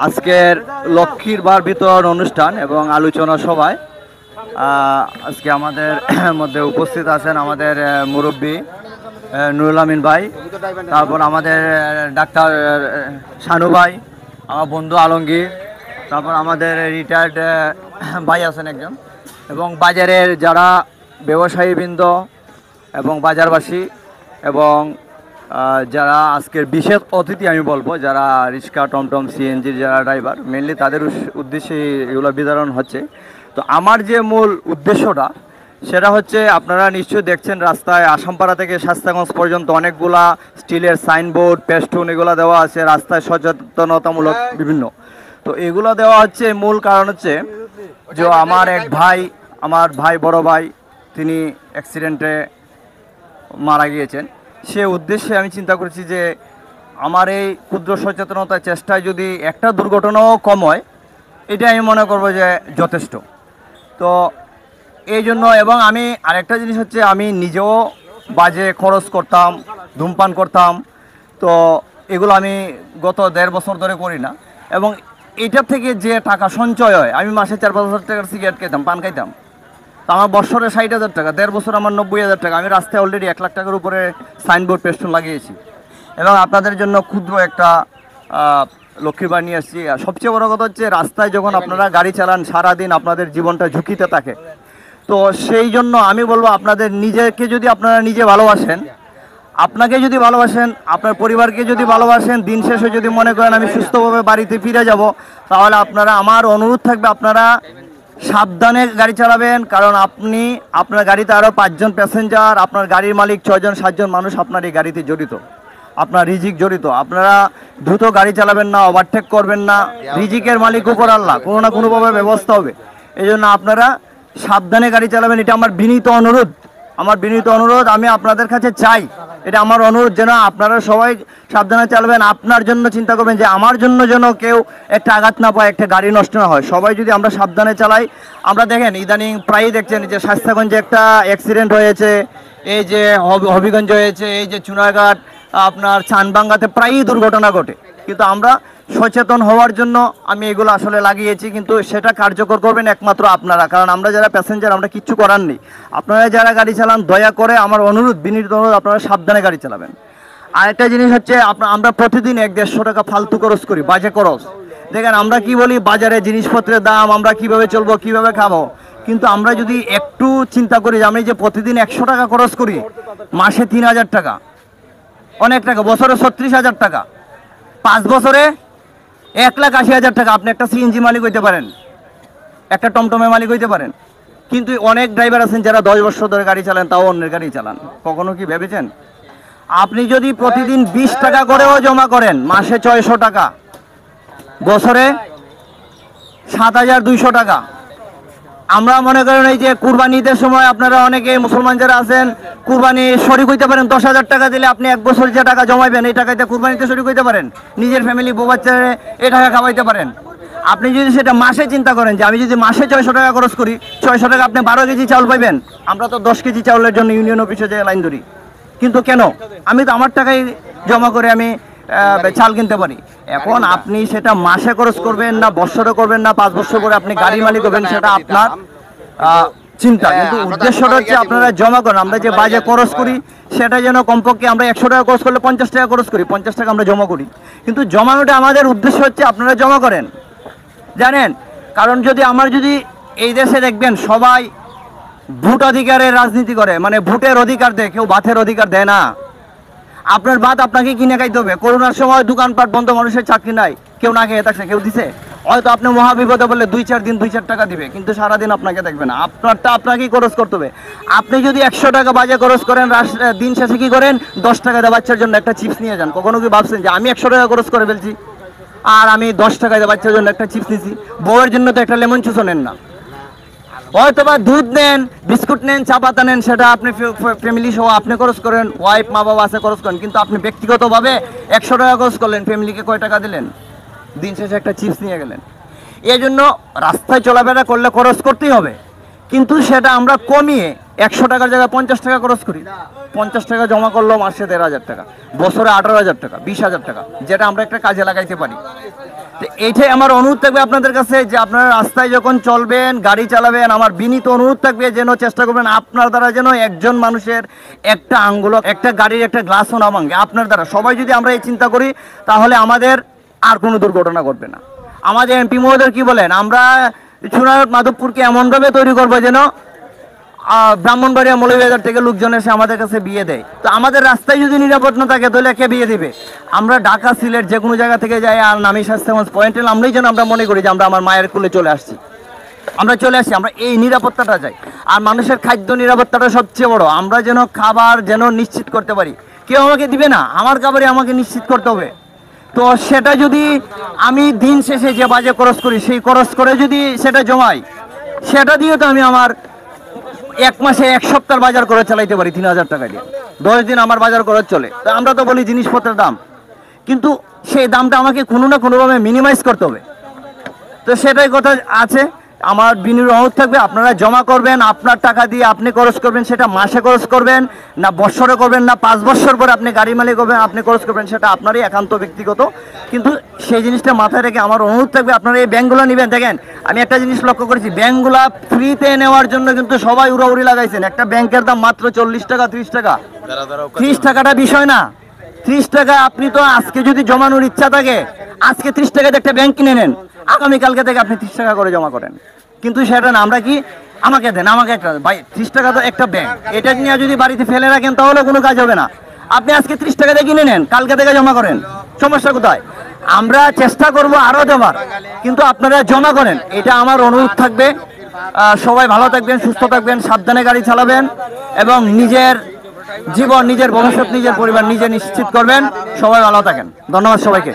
আজকের লক্ষ্মীর বার বিতরণ অনুষ্ঠান এবং আলোচনা সভায় আজকে আমাদের মধ্যে উপস্থিত আছেন আমাদের মুরব্বী নুরুল আমিন ভাই, তারপর আমাদের ডাক্তার শানু ভাই, আমার বন্ধু আলমগীর, তারপর আমাদের রিটায়ার্ড ভাই আছেন একজন, এবং বাজারের যারা ব্যবসায়ীবৃন্দ এবং বাজারবাসী এবং যারা আজকের বিশেষ অতিথি আমি বলবো, যারা রিক্সা টমটম সিএনজির যারা ড্রাইভার, মেনলি তাদের উদ্দেশ্যে এগুলো বিতরণ হচ্ছে। তো আমার যে মূল উদ্দেশ্যটা সেটা হচ্ছে, আপনারা নিশ্চয়ই দেখছেন রাস্তায় আসামপাড়া থেকে শাস্তাগঞ্জ পর্যন্ত অনেকগুলা স্টিলের সাইনবোর্ড, পেস্টুন এগুলো দেওয়া আছে, রাস্তায় সচেতনতামূলক বিভিন্ন। তো এগুলো দেওয়া হচ্ছে, মূল কারণ হচ্ছে যে আমার ভাই বড় ভাই তিনি অ্যাক্সিডেন্টে মারা গিয়েছেন। সে উদ্দেশ্যে আমি চিন্তা করেছি যে আমার এই ক্ষুদ্র সচেতনতার চেষ্টায় যদি একটা দুর্ঘটনাও কম হয়, এটা আমি মনে করব যে যথেষ্ট। তো এই জন্য, এবং আমি আরেকটা জিনিস হচ্ছে, আমি নিজেও বাজে খরচ করতাম, ধূমপান করতাম। তো এগুলো আমি গত 1.5 বছর ধরে করি না, এবং এটার থেকে যে টাকা সঞ্চয় হয়, আমি মাসে 4-5 হাজার টাকার সিগারেট খাইতাম, পান খাইতাম। তো আমার বছরে 60,000 টাকা, 1.5 বছর আমার 90,000 টাকা। আমি রাস্তায় অলরেডি 1 লাখ টাকার উপরে সাইনবোর্ড পেস্টুন লাগিয়েছি, এবং আপনাদের জন্য ক্ষুদ্র একটা লক্ষ্মীবার নিয়ে আসছি। আর সবচেয়ে বড় কথা হচ্ছে, রাস্তায় যখন আপনারা গাড়ি চালান সারাদিন আপনাদের জীবনটা ঝুঁকিতে থাকে। তো সেই জন্য আমি বলবো, আপনাদের নিজেকে যদি আপনারা নিজে ভালোবাসেন, আপনাকে যদি ভালোবাসেন, আপনার পরিবারকে যদি ভালোবাসেন, দিন শেষে যদি মনে করেন আমি সুস্থভাবে বাড়িতে ফিরে যাব, তাহলে আপনারা, আমার অনুরোধ থাকবে, আপনারা সাবধানে গাড়ি চালাবেন। কারণ আপনার গাড়িতে আরও 5 জন প্যাসেঞ্জার, আপনার গাড়ির মালিক 6 জন 7 জন মানুষ আপনার এই গাড়িতে জড়িত, আপনার রিজিক জড়িত। আপনারা দ্রুত গাড়ি চালাবেন না, ওভারটেক করবেন না। রিজিকের মালিক উপর আল্লাহ, কোনো না কোনোভাবে ব্যবস্থা হবে। এই জন্য আপনারা সাবধানে গাড়ি চালাবেন, এটা আমার বিনীত অনুরোধ। আমি আপনাদের কাছে চাই, এটা আমার অনুরোধ, যেন আপনারা সবাই সাবধানে চালাবেন। আপনার জন্য চিন্তা করবেন যে আমার জন্য যেন কেউ একটা আঘাত না পায়, একটা গাড়ি নষ্ট না হয়। সবাই যদি আমরা সাবধানে চালাই, আমরা দেখেন ইদানিং প্রায়ই দেখছেন যে শাস্তাগঞ্জে একটা অ্যাক্সিডেন্ট হয়েছে, এই যে হবিগঞ্জ হয়েছে, এই যে চুনারঘাট, আপনার চানবাঙ্গাতে প্রায়ই দুর্ঘটনা ঘটে। কিন্তু আমরা সচেতন হওয়ার জন্য আমি এগুলো আসলে লাগিয়েছি, কিন্তু সেটা কার্যকর করবেন একমাত্র আপনারা। কারণ আমরা যারা প্যাসেঞ্জার, আমরা কিচ্ছু করার নেই। আপনারা যারা গাড়ি চালান, দয়া করে আমার অনুরোধ, বিনীত অনুরোধ, আপনারা সাবধানে গাড়ি চালাবেন। আরেকটা জিনিস হচ্ছে, আমরা প্রতিদিন 100-150 টাকা ফালতু খরচ করি, বাজে খরচ। দেখেন আমরা কি বলি, বাজারে জিনিসপত্রের দাম, আমরা কিভাবে চলবো, কিভাবে খাবো। কিন্তু আমরা যদি একটু চিন্তা করি যে আমি যে প্রতিদিন 100 টাকা খরচ করি, মাসে 3,000 টাকা, অনেক টাকা, বছরে 36,000 টাকা, 5 বছরে 1,80,000 টাকা। আপনি একটা সিএনজি মালিক হইতে পারেন, একটা টমটমের মালিক হইতে পারেন, কিন্তু অনেক ড্রাইভার আছেন যারা 10 বছর ধরে গাড়ি চালান, তাও অন্যের গাড়ি চালান। কখনো কি ভেবেছেন? আপনি যদি প্রতিদিন 20 টাকা করেও জমা করেন, মাসে 600 টাকা, বছরে 7,200 টাকা। আমরা মনে করেন এই যে কুরবানি ঈদের সময় আপনারা অনেকে মুসলমান যারা আছেন, কুরবানি শরিক হইতে পারেন। 10,000 টাকা দিলে আপনি 1 বছর যে টাকা জমাইবেন, এই টাকাতে কুরবানিতে শরিক হইতে পারেন, নিজের ফ্যামিলি বউ বাচ্চারে এই টাকা খাওয়াইতে পারেন। আপনি যদি সেটা মাসে চিন্তা করেন যে আমি যদি মাসে 600 টাকা খরচ করি, 600 টাকা আপনি 12 কেজি চাউল পাইবেন। আমরা তো 10 কেজি চাউলের জন্য ইউনিয়ন অফিসে যে লাইন ধরি, কিন্তু কেন? আমি তো আমার টাকাই জমা করে আমি চাল কিনতে পারি। এখন আপনি সেটা মাসে খরচ করবেন না বছরে করবেন না 5 বছর পরে আপনি গাড়ি মালিক হবেন, সেটা আপনার চিন্তা। কিন্তু উদ্দেশ্যটা হচ্ছে আপনারা জমা করেন। আমরা যে বাজে খরচ করি, সেটা যেন কমপক্ষে আমরা 100 টাকা খরচ করলে 50 টাকা খরচ করি, 50 টাকা আমরা জমা করি। কিন্তু জমানোটা আমাদের উদ্দেশ্য হচ্ছে আপনারা জমা করেন, জানেন। কারণ যদি এই দেশে দেখবেন সবাই ভোট অধিকারের রাজনীতি করে, মানে ভোটের অধিকার দেয়, কেউ ভাতের অধিকার দেয় না। আপনার ভাত আপনাকে কিনে খাইতে হবে। করোনার সময় দোকানপাট বন্ধ, মানুষের চাকরি নাই, কেউ না খেয়ে থাকছে, কেউ দিছে? হয়তো আপনি মহাবিপদে বললে 2-4 দিন 2-4 টাকা দিবে, কিন্তু সারাদিন আপনাকে দেখবে না। আপনারটা আপনাকেই খরচ করতে হবে। আপনি যদি 100 টাকা বাজে খরচ করেন, দিন শেষে কি করেন? 10 টাকা দিয়ে বাচ্চার জন্য একটা চিপস নিয়ে যান। কখনো কি ভাবছেন যে আমি 100 টাকা খরচ করে ফেলছি, আর আমি 10 টাকা দিয়ে বাচ্চার জন্য একটা চিপস নিছি? বউয়ের জন্য তো একটা লেমন চুসও নেন না, হয়তো বা দুধ নেন, বিস্কুট নেন, চা পাতা নেন, সেটা আপনি ফ্যামিলি সহ আপনি খরচ করেন, ওয়াইফ মা বাবা আছে খরচ করেন। কিন্তু আপনি ব্যক্তিগতভাবে 100 টাকা খরচ করলেন, ফ্যামিলিকে কয় টাকা দিলেন? দিন শেষে একটা চিপস নিয়ে গেলেন। এই জন্য রাস্তায় চলাফেরা করলে খরচ করতেই হবে, কিন্তু সেটা আমরা কমিয়ে 100 টাকার জায়গায় 50 টাকা খরচ করি। 50 টাকা জমা করলো মাসে 1,500 টাকা, বছরে 18,000 টাকা, 20,000 টাকা, যেটা আমরা একটা কাজে লাগাইতে পারি। তো এইটাই আমার অনুরোধ থাকবে আপনাদের কাছে যে আপনারা রাস্তায় যখন চলবেন, গাড়ি চালাবেন, আমার বিনীত অনুরোধ থাকবে যেন চেষ্টা করবেন আপনার দ্বারা যেন একজন মানুষের একটা আঙ্গুল, একটা গাড়ির একটা গ্লাসও না ভাঙে আপনার দ্বারা। সবাই যদি আমরা এই চিন্তা করি তাহলে আমাদের আর কোনো দুর্ঘটনা ঘটবে না। আমাদের এমপি মহোদয় কি বলেন, আমরা চুনারুট মাধবপুরকে এমনভাবে তৈরি করবো যেন ব্রাহ্মণবাড়িয়া মৌলভীবাজার থেকে লোকজন এসে আমাদের কাছে বিয়ে দেয়। তো আমাদের রাস্তায় যদি নিরাপদ না থাকে তাহলে কে বিয়ে দিবে? আমরা ঢাকা, সিলেট যে কোনো জায়গা থেকে যাই আর নামি স্বাস্থ্যগঞ্জ পয়েন্টে নামলেই যেন আমরা মনে করি যে আমরা আমার মায়ের কোলে চলে আসছি, আমরা চলে আসছি। আমরা এই নিরাপত্তাটা চাই। আর মানুষের খাদ্য নিরাপত্তাটা সবচেয়ে বড়। আমরা যেন খাবার যেন নিশ্চিত করতে পারি, কেউ আমাকে দিবে না, আমার খাবারে আমাকে নিশ্চিত করতে হবে। তো সেটা যদি আমি দিন শেষে যে বাজে খরচ করি সেই খরচ করে যদি সেটা জমাই, সেটা দিয়ে তো আমি আমার এক মাসে এক সপ্তাহ বাজার করে চালাইতে পারি 3000 টাকা দিয়ে। 10 দিন আমার বাজার খরচ চলে। তা আমরা তো বলি জিনিসপত্রের দাম, কিন্তু সেই দামটা আমাকে কোনো না কোনোভাবে মিনিমাইজ করতে হবে। তো সেটাই কথা আছে। আমার বিনীত অনুরোধ থাকবে আপনারা জমা করবেন, আপনার টাকা দিয়ে আপনি খরচ করবেন, সেটা মাসে খরচ করবেন না বৎসরে করবেন না 5 বছর পরে আপনি গাড়ি মালিক হবেন আপনি খরচ করবেন, সেটা আপনারই একান্ত ব্যক্তিগত। কিন্তু সেই জিনিসটা মাথায় রেখে আমার অনুরোধ থাকবে আপনারা এই ব্যাংকগুলো নেবেন। দেখেন আমি একটা জিনিস লক্ষ্য করেছি, ব্যাংকগুলো ফ্রিতে নেওয়ার জন্য কিন্তু সবাই উড়াউড়ি লাগাইছেন। একটা ব্যাংকের দাম মাত্র 40 টাকা 30 টাকা। 30 টাকাটা বিষয় না। 30 টাকা আপনি তো আজকে যদি জমানোর ইচ্ছা থাকে আজকে 30 টাকাতে একটা ব্যাংক কিনে নেন, আগামীকালকে থেকে আপনি 30 টাকা করে জমা করেন। কিন্তু সেটা না, আমরা কি আমাকে দেন, আমাকে একটা ভাই 30 টাকা তো একটা ব্যাংক, এটা নিয়ে যদি বাড়িতে ফেলে রাখেন তাহলে কোনো কাজ হবে না। আপনি আজকে 30 টাকা দিয়ে কিনে নেন, কালকে থেকে জমা করেন, সমস্যা কোথায়? আমরা চেষ্টা করব আরো দেওয়ার, কিন্তু আপনারা জমা করেন, এটা আমার অনুরোধ থাকবে। সবাই ভালো থাকবেন, সুস্থ থাকবেন, সাবধানে গাড়ি চালাবেন এবং নিজের জীবন, নিজের ভবিষ্যৎ, নিজের পরিবার নিজে নিশ্চিত করবেন। সবাই ভালো থাকেন। ধন্যবাদ সবাইকে।